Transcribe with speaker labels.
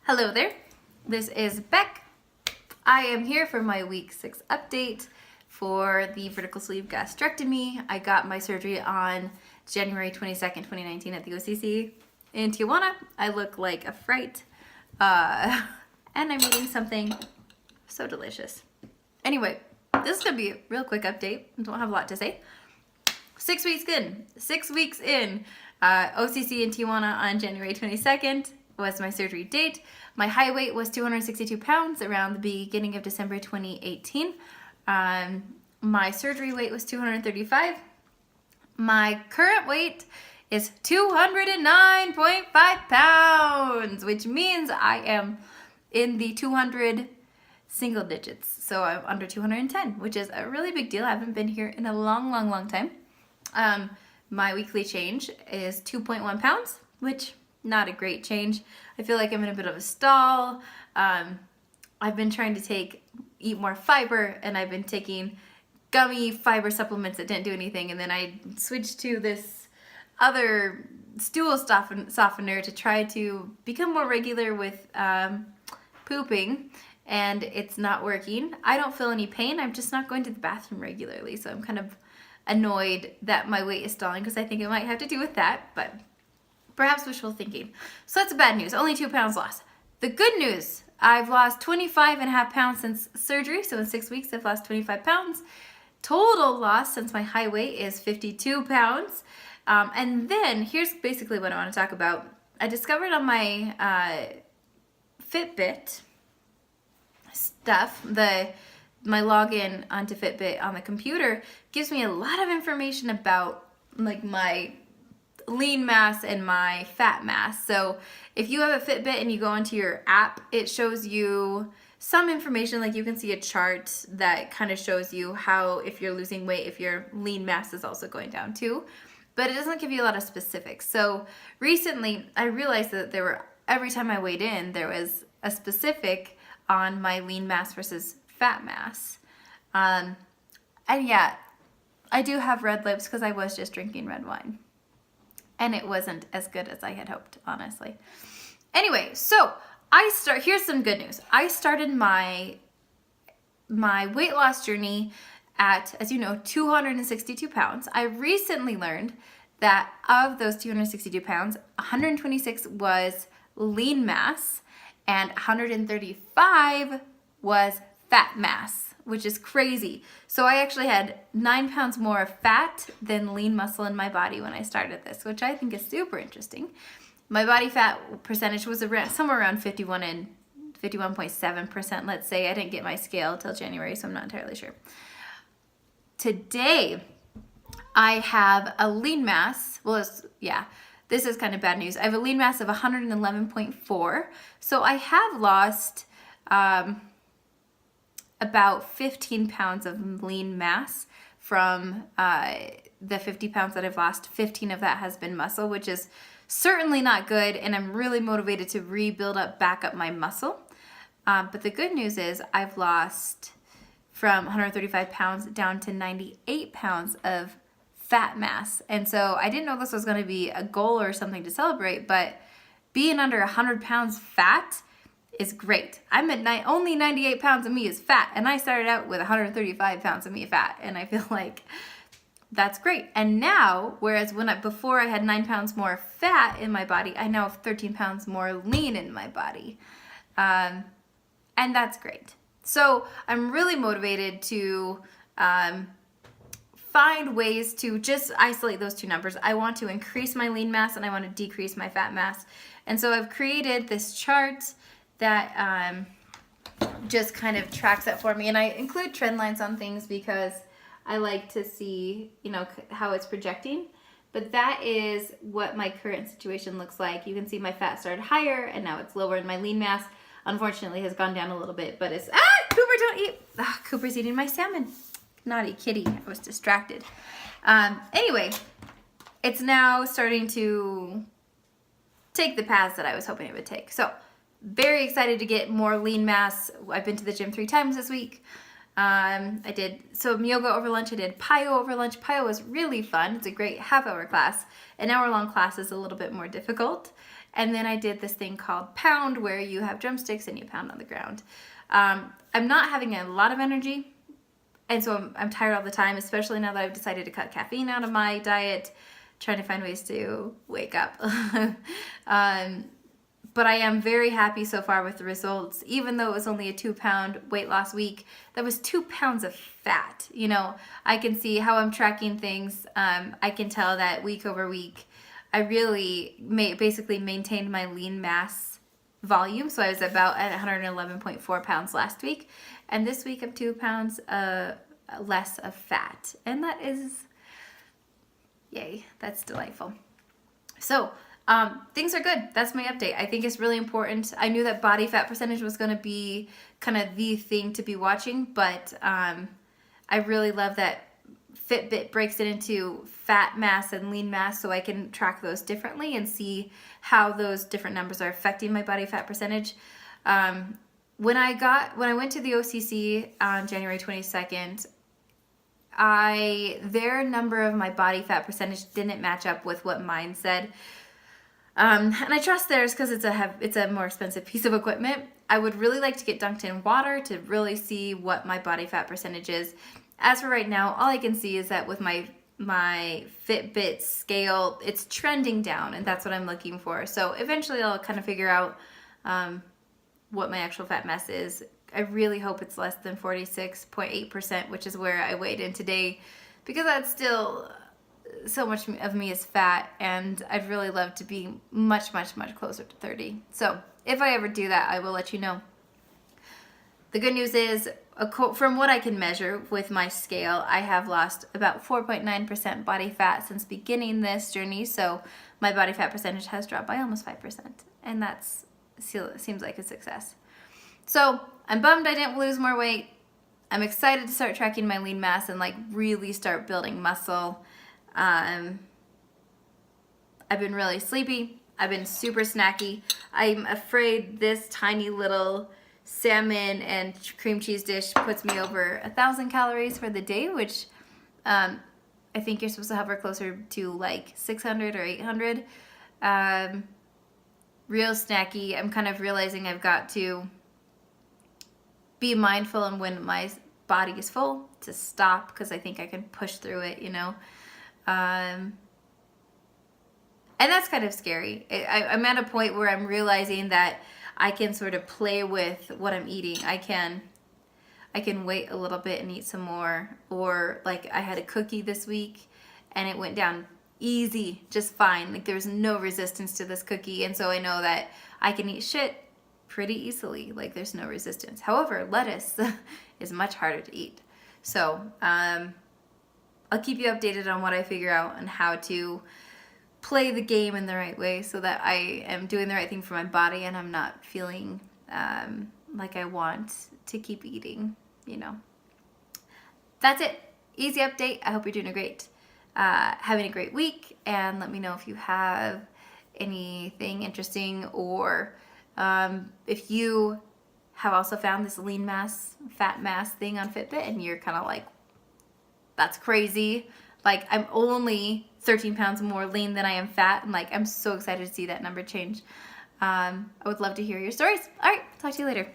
Speaker 1: Hello there, this is Beck. I am here for my week 6 update for the vertical sleeve gastrectomy. I got my surgery on January 22nd, 2019 at the OCC in Tijuana. I look like a fright and I'm eating something so delicious. Anyway, this is gonna be a real quick update. I don't have a lot to say. 6 weeks in, OCC in Tijuana on January 22nd was my surgery date. My high weight was 262 pounds around the beginning of December 2018. My surgery weight was 235. My current weight is 209.5 pounds, which means I am in the 200 single digits. So I'm under 210, which is a really big deal. I haven't been here in a long time. My weekly change is 2.1 pounds, which not a great change. I feel like I'm in a bit of a stall. I've been trying to eat more fiber, and I've been taking gummy fiber supplements that didn't do anything, and then I switched to this other stool softener to try to become more regular with pooping, and it's not working. I don't feel any pain. I'm just not going to the bathroom regularly, so I'm kind of annoyed that my weight is stalling because I think it might have to do with that, but perhaps wishful thinking. So that's the bad news, only 2 pounds lost. The good news, I've lost 25.5 pounds since surgery, so in 6 weeks I've lost 25 pounds. Total loss since my high weight is 52 pounds. And then here's basically what I want to talk about. I discovered on my Fitbit stuff, my login onto Fitbit on the computer gives me a lot of information about like my lean mass and my fat mass. So if you have a Fitbit and you go into your app, it shows you some information, like you can see a chart that kind of shows you how, if you're losing weight, if your lean mass is also going down too, but it doesn't give you a lot of specifics. So recently I realized that every time I weighed in, there was a specific on my lean mass versus fat mass. And yeah, I do have red lips because I was just drinking red wine. And it wasn't as good as I had hoped, honestly. Anyway, so here's some good news. I started my weight loss journey at, as you know, 262 pounds. I recently learned that of those 262 pounds, 126 was lean mass and 135 was fat mass, which is crazy. So I actually had 9 pounds more of fat than lean muscle in my body when I started this, which I think is super interesting. My body fat percentage was somewhere around 51.7%, let's say. I didn't get my scale till January, so I'm not entirely sure. Today, I have a lean mass. This is kind of bad news. I have a lean mass of 111.4. So I have lost about 15 pounds of lean mass from the 50 pounds that I've lost. 15 of that has been muscle, which is certainly not good, and I'm really motivated to back up my muscle. But the good news is I've lost from 135 pounds down to 98 pounds of fat mass. And so I didn't know this was going to be a goal or something to celebrate, but being under 100 pounds fat is great. I'm at only 98 pounds of me is fat, and I started out with 135 pounds of me fat, and I feel like that's great. And now, whereas before I had 9 pounds more fat in my body, I now have 13 pounds more lean in my body, and that's great. So I'm really motivated to find ways to just isolate those two numbers. I want to increase my lean mass and I want to decrease my fat mass. And so I've created this chart that just kind of tracks that for me. And I include trend lines on things because I like to see, how it's projecting. But that is what my current situation looks like. You can see my fat started higher and now it's lower, and my lean mass, unfortunately, has gone down a little bit. But it's, Cooper, don't eat. Cooper's eating my salmon. Naughty kitty. I was distracted. Anyway, it's now starting to take the paths that I was hoping it would take. So very excited to get more lean mass. I've been to the gym 3 times this week. I did some yoga over lunch. I did PIO over lunch. PIO was really fun. It's a great half-hour class. An hour-long class is a little bit more difficult. And then I did this thing called pound, where you have drumsticks and you pound on the ground. I'm not having a lot of energy, and so I'm tired all the time, especially now that I've decided to cut caffeine out of my diet, trying to find ways to wake up. But I am very happy so far with the results. Even though it was only a 2-pound weight loss week, that was 2 pounds of fat. You know, I can see how I'm tracking things. I can tell that week over week, I really basically maintained my lean mass volume. So I was about at 111.4 pounds last week. And this week I'm 2 pounds less of fat. And that is, yay, that's delightful. So things are good. That's my update. I think it's really important. I knew that body fat percentage was going to be kind of the thing to be watching, but I really love that Fitbit breaks it into fat mass and lean mass, so I can track those differently and see how those different numbers are affecting my body fat percentage. When I went to the OCC on January 22nd, their number of my body fat percentage didn't match up with what mine said. And I trust theirs because it's a more expensive piece of equipment. I would really like to get dunked in water to really see what my body fat percentage is. As for right now, all I can see is that with my Fitbit scale, it's trending down, and that's what I'm looking for. So eventually I'll kind of figure out what my actual fat mass is. I really hope it's less than 46.8%, which is where I weighed in today, because that's still so much of me is fat, and I'd really love to be much, much, much closer to 30. So if I ever do that, I will let you know. The good news is, from what I can measure with my scale, I have lost about 4.9% body fat since beginning this journey. So my body fat percentage has dropped by almost 5%, and that's seems like a success. So I'm bummed I didn't lose more weight. I'm excited to start tracking my lean mass and like really start building muscle. I've been really sleepy. I've been super snacky. I'm afraid this tiny little salmon and cream cheese dish puts me over 1,000 calories for the day, which I think you're supposed to hover closer to like 600 or 800. Real snacky. I'm kind of realizing I've got to be mindful, and when my body is full, to stop, because I think I can push through it, you know. And that's kind of scary. I'm at a point where I'm realizing that I can sort of play with what I'm eating. I can wait a little bit and eat some more. Or like I had a cookie this week and it went down easy, just fine. Like there's no resistance to this cookie. And so I know that I can eat shit pretty easily. Like there's no resistance. However, lettuce is much harder to eat. So I'll keep you updated on what I figure out and how to play the game in the right way so that I am doing the right thing for my body and I'm not feeling like I want to keep eating, you know. That's it. Easy update. I hope you're doing having a great week, and let me know if you have anything interesting, or if you have also found this lean mass, fat mass thing on Fitbit and you're kind of like, that's crazy. Like I'm only 13 pounds more lean than I am fat, and like I'm so excited to see that number change. I would love to hear your stories. All right, talk to you later.